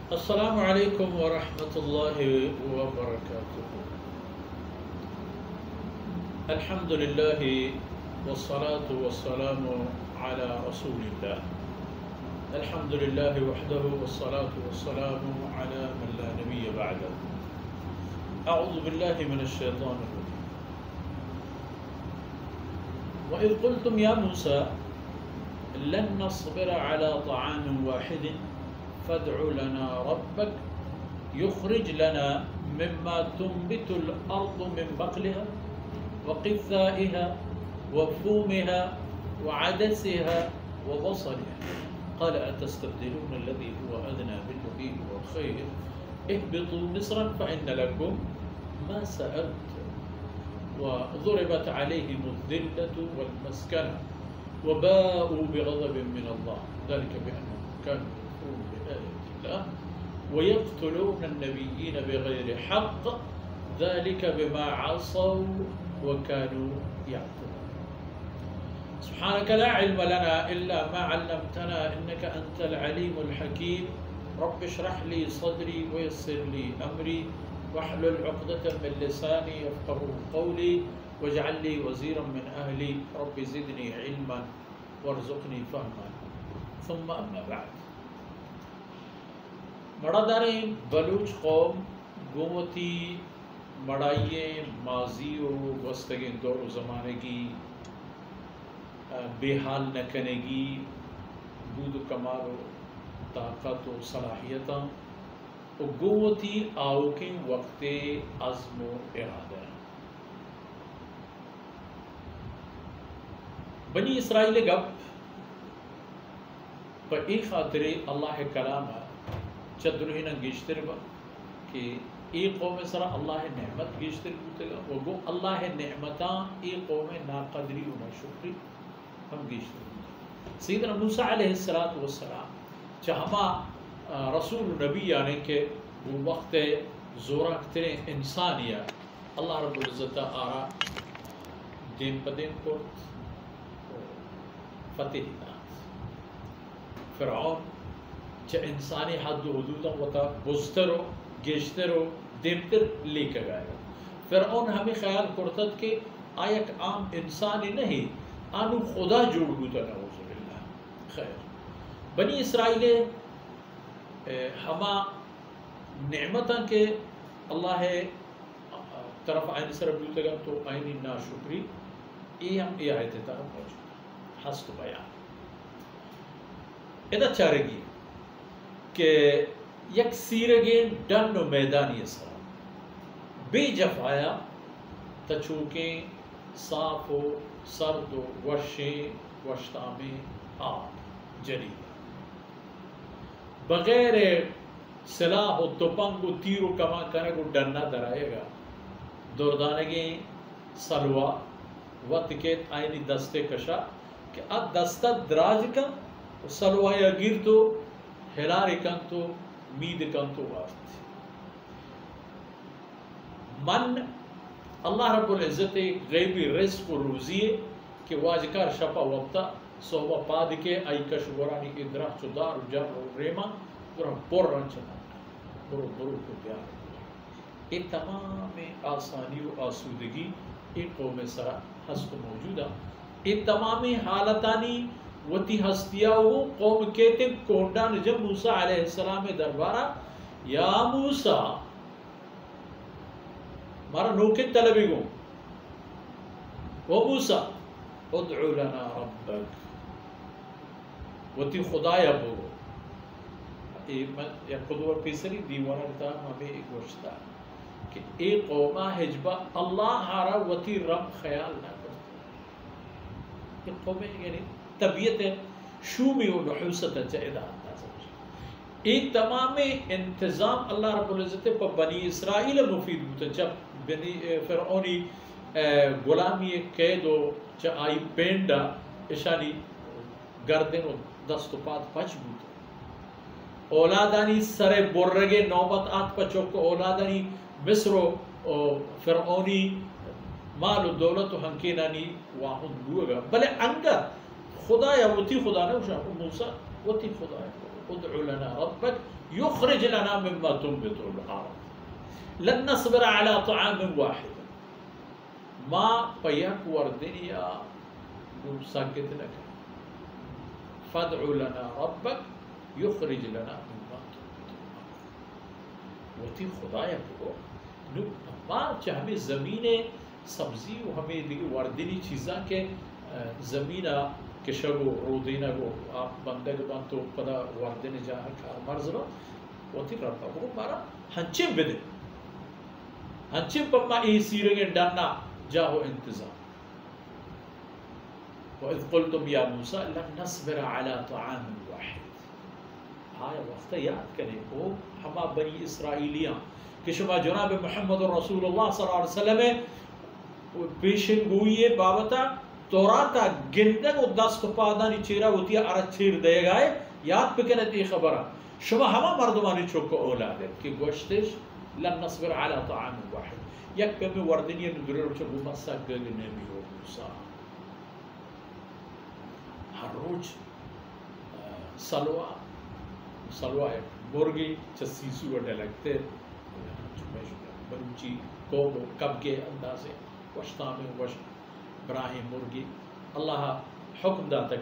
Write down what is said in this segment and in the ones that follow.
अस्सलामु अलैकुम व रहमतुल्लाहि व बरकातुहू। अल्हम्दुलिल्लाहि वस्सलातु वस्सलामु अला रसूलिल्लाह। अल्हम्दुलिल्लाहि वहदहु वस्सलातु वस्सलामु अला मन ला नबिय्य बअदहु। अऊज़ु बिल्लाहि मिनश शैतानिर रजीम। व इज़ क़ुल्तुम या मूसा लन नस्बिर अला तआमिन वाहिदिन फ़द्उ लना रब्बक युख़रिज लना मिम्मा तुंबितुल अर्दु मिन बक़लिहा व क़िस्साइहा व फ़ूमिहा व अदसिहा व बसलिहा क़ाल अतस्तब्दिलून अल्लज़ी हुवा अदना बिल्लज़ी हुवा ख़ैर इहबितू मिस्रन फ़इन्न लकुम मा सअल्तुम व ज़ुरिबत अलैहिमुज़्ज़िल्लतु वल मस्कनह व बाऊ बिग़ज़बिन मिनल्लाह ज़ालिका बिअन्नहुम कानू वयक़्तुलून अन्नबिय्यीन बिग़ैरि हक़्क़ ज़ालिका बिमा असौ व कानू यअतदून। सुब्हानक ला इल्म लना इल्ला मा अल्लमतना इन्नका अंतल अलीमुल हकीम। रब्बि इश्रह ली सदरी व यस्सिर ली अमरी वहलुल उक़दतम मिन लिसानी यफ़क़हू क़ौली वजअल ली वज़ीरन मिन अहली रब्बि ज़िदनी इल्मन वरज़ुक़नी फ़हमन। सुम्मा अम्मा बअद। मड़ादारे बलूच कौम गोमती मड़ाइए माजी व वस्तगे दौर ज़माने की बेहाल न कनेगी बूद कमाल ताकत व सलाहियत और गोमती आओ के वक्त अज़्म इरादा। बनी इसराइल गप पर एक खातिर अल्लाह कलाम चदुरहिना गिश्तर कि एक कौम सरा अल्लाह नेमत गिश्तर बुतेगा वो गो अल्लाह नेमता एक कौम नाकदरी व शुक्री हम गिश्तर। सैयदना मूसा अलैहिस्सलातु वस्सलाम चाहमा रसूल नबी यानी के वो वक्त जोरा तेरे इंसानिया अल्लाह रब्बुल इज़्ज़त आरा दिन पदेन को फतेह फ़िरऔन च इंसानी हद हदूदा वता बुस्तरो गेश्तरो देमतर लेकर गया। फ़िरऔन हमें ख्याल करतत के आयक आम इंसानी नहीं आनु खुदा जोड़ गुता नऊज़ुबिल्लाह। खैर बनी इसराइल हमा नेमत के अल्लाह तरफ आइन सर बुतेगा तो आइनी नाशुक्री ये हम ये आयत तक मौजूद हस्त बयान इधर चारेगी कि यक सीरगेन डन मैदानी सरा बेजफाया तचूके साफो सर्दो वर्षे वश्तामे आग जली बगैर सिलाह तुपंग तीरो कमा करने को डरना दराएगा दुर्दानगे सलवा वत के आईनी दस्ते कशा कि अब दस्ता दराज का सलवा या गिर तो हिलारे कंतो मीद कंतो वार्थ मन अल्लाह रब्बुल इज़्ज़त गैबी रिज़्क़ व रूज़ी के वाजकार शपा वक्ता सोवा पाद के आई कश वरानी इद्रा चुदार जर रेमा पूरा बोर रंचना बुरो बुरो को प्यार ये तमाम आसानी व आसूदगी एक कौम सरा हस्त मौजूदा ये तमाम हालतानी वती हस्तिया वो कौम कहते कोंडा जब मूसा अलैहिस्सलाम दरबारा या मूसा मारा नोके तलबी गो वो मूसा उद्उ लना रब्बक वती खुदाया बोलो या खुदवर पेसरी दीवाना था हमें एक वर्षता कि एक कौमा हिजबा अल्लाह हारा वती रब ख्याल ना करते ये कौमें यानी तबीयत शूमी व नहुसत जायदा एक तमाम इंतज़ाम अल्लाह रब्बुल इज़्ज़त पर बनी इसराइल मुफीद होता जब बनी फ़िरऔनी गुलामी कैद च आई पेंडा इशानी गर्दन व दस्तपात पच बूत औलादानी सरे बोर्रगे नौबत आत पचोक औलादानी मिस्रो फ़िरऔनी माल दौलत हंकेनानी वाहुन लुगा भले अंगा खुदा या वती खुदा ने मूसा वती खुदा उद्उ लना रब्बक युखरिज लना मिम्मा तुंबितुल अर्द लन नस्बिर अला तआमिन वाहिद मा पयक वर्दिनिया साकित लक फदउ लना रब्बक युखरिज लना मिम्मा तुंबितुल अर्द वती खुदाया को नु मा चाहमे ज़मीने सब्जी हमें दिगे वर्दिनी चीज़ा के ज़मीना के शगो रोदीना को आप बंदे के बात तो पता वर्दिने जा का मर्ज़लो वती रब्बा को मारा हंचिम बेदे हंचिम पम्मा ई सीरेंगे डरना जाओ इंतज़ाम वइज़ क़ुल्तुम या मूसा लन नस्बिर अला तआमिन वाहिद आया वक्त याद करें वो हमा बनी इसराइलियाँ कि शुमा जनाब मोहम्मद रसूलुल्लाह सल्लल्लाहु अलैहि वसल्लम पेशन गोये बाबता तोराता गिंदन और 10 पादानी चेरा होती है अरच चेर देगा याद पे कहने ती खबर शुमा हमा मर्दमानी चोको औलाद है कि गोश्तेश लन नस्बिर अला तआमिन वाहिद यक पे में वर्दनिया नुदुर चो गुमसा गगने भी हो मूसा हर रोज सलवा मुर्गी चसीसु वटे लगते बलूची को कब के अंदाजे वश्ता में वश ब्राहिम मुर्गी अल्लाह हुक्म दाता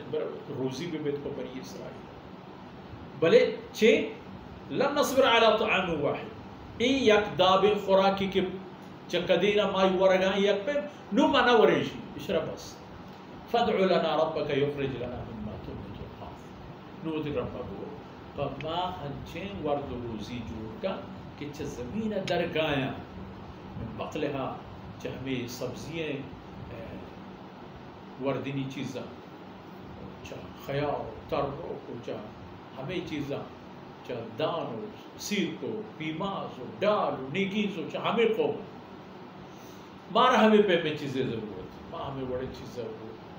रोज़ी भी बेत को बनी इसराइल भले चे लन नस्बिर अला तआमिन वाहिद ई यक दाबे खुराकी के चकदीना माई वरगा यक पे नु मना वरेशी इशरा बस फदउ लना रब्बक युखरिज लना मिम्मा तुंबितुल अर्द नु दी रब्बा पमा हंचे वर्द रोज़ी जोड़का कि ज़मीन दरगाया बकलहा चहमे सब्जियाँ वर्दिनी चीज़ा चाह खयाल तरबो को चाह हमें चीज़ा चाह दानो सीर को पीमाज़ो डालो नेकीज़ो चाह हमें को मारा हमें पे में चीज़ें ज़रूरत माँ हमें बड़े चीज़ें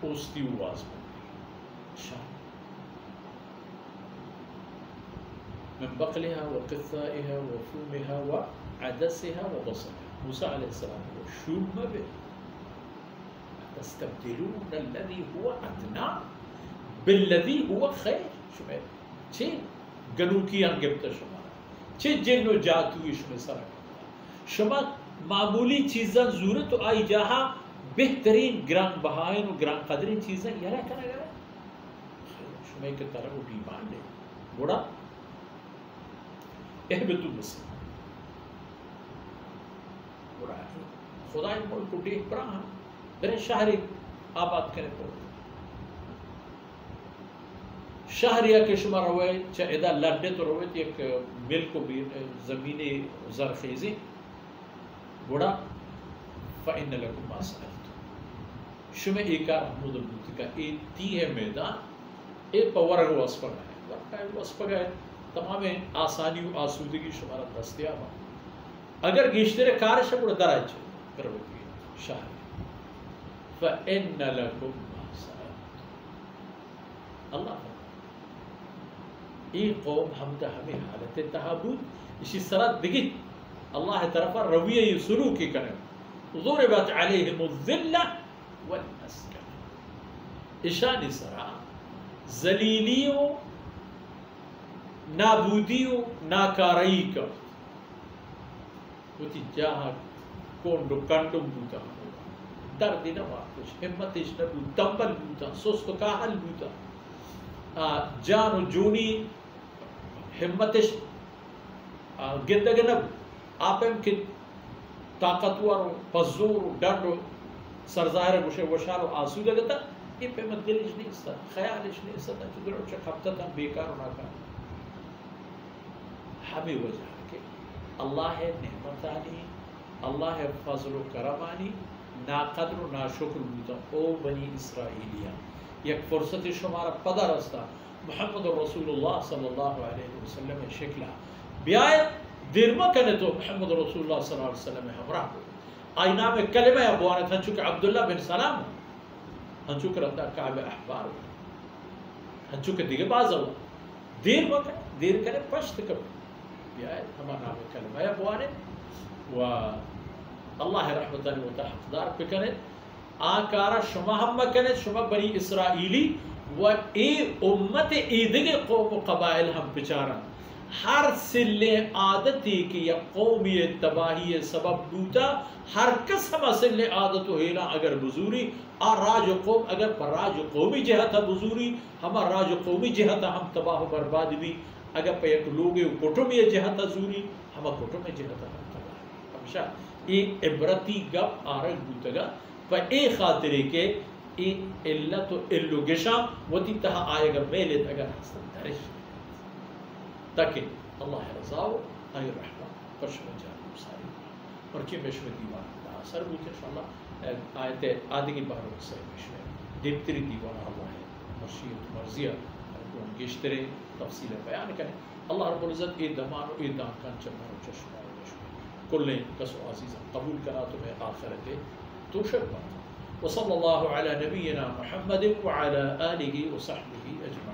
पोस्ती उवाज़ में من बकलहा व क़िस्साइहा व फूमिहा व अदसिहा व बसलिहा मूसा अलैहिस्सलाम को शूम में तस्तब्दिलून अल्लज़ी हुवा अदना बिल्लज़ी हुवा खैर शुमे चे गनु की अंगिब्त शुमा चे जिन्नो जातु इसमें सरक शुमा मामूली चीज़ां ज़रूरत तो आई जहाँ बेहतरीन ग्रां बहाइन और ग्रां कदरी चीज़ां यरा करा गया शुमे के तरह वो बीमान ले बड़ा एहबतु मसीह खुदा मुल्क को देख पड़ा हम दरे शहरी आबाद करे तो शहरिया के शुमार हुए चाहे इधर लड़ने तो रोए एक मिल को भी ज़मीने ज़रख़ेज़ी बड़ा फ़इन लकुम मा सअल्तुम शुमे एकार महमूद अब्दुल्ती का एक ती है मैदान एक पवर्ग वस्पर है वस्पर है तमाम आसानी और आसूदगी शुमारा दस्तियाब अगर गिश्तरे कार शबुड़ दराज करवती शहर फ़इन लकुम मा सअल्तुम अल्लाह ये कौम हमदा हमें हालत तहाबूद इसी सरत दिगित अल्लाह तरफा रविया शुरू की करें ज़ुरिबत अलैहिमुज़्ज़िल्ला वल-मस्कन इशानी सरा ज़लीलियों नाबूदियों नाकारई कर उती जहाँ कोंडो कंडुम बूता दर्द न वाकुश हिम्मत इश्नबू तंबल बूता सुस्त काहल बूता जानो जूनी हिम्मतिश गिंदगनब आपम कि ताकतवर पजूर डंडो सरज़ाहिर गुशे वशाल आसूदा गता ये पे मत दिलिश नहीं सा ख्याल इश नहीं सा चुदरो चखपता था बेकार ना का हमें वजह के अल्लाह है नेमतानी अल्लाह है फजल करमानी ना कद्र ना शुक्र बूता ओ बनी इसराइलिया एक फुर्सत शुमारा पदा रस्ता मोहम्मद रसूलुल्लाह सल्लल्लाहु अलैहि वसल्लम शिकला ब्याय दिरमा कने तो मोहम्मद रसूलुल्लाह सल्लल्लाहु अलैहि वसल्लम हमरा आईना में कलमा अबवान था चुके अब्दुल्लाह बिन सलाम हंचुक रद्दा काबे अहबार हंचुक दिगे बाज़ देर करे पश्त कर ब्याय हमारा नाम कलमा अबवान व अल्लाह रहमतन व तहफ़दार पे करे आकारा शुमा हम कने शुमा बनी इसराइली व ए उम्मत ईदगे कौम कबाइल हम पिचारा हर सिले आदती की या कौमी तबाही सबब बूता हर कस हम सिले आदत हेला अगर बुजूरी आ राज कौम अगर पर राज कौमी जहत बुजूरी हम राज कौमी जहत हम तबाह बर्बाद भी अगर पे एक लोग कुटुम जहत जूरी हम कुटुम जहत हम तबाह हमेशा ये इबरती गप आरग बूतगा पर ए खातिरे के ए इल्लत इल्लु गिशा वती तहा आएगा मेले अगर हसन दरिश ताकि अल्लाह रज़ाओ आय रहमान खुश हो जाए सारी और कि मेशवे दीवान असर बुते इंशाल्लाह आयते आदि की बार से मेशवे दिप्तरी दीवान अल्लाह है मर्शियत मर्जिया को गिश्तरे तफसील बयान करें अल्लाह रब्बुल इज्जत ए दमान ए दान कान चमन चश्मा मेशवे कुल कसो अजीज कबूल करा तुम्हें आखिरत तो शर्मा वसल्लल्लाहु अला नबीना मुहम्मद व अला आलिहि व सहबिहि अजमईन।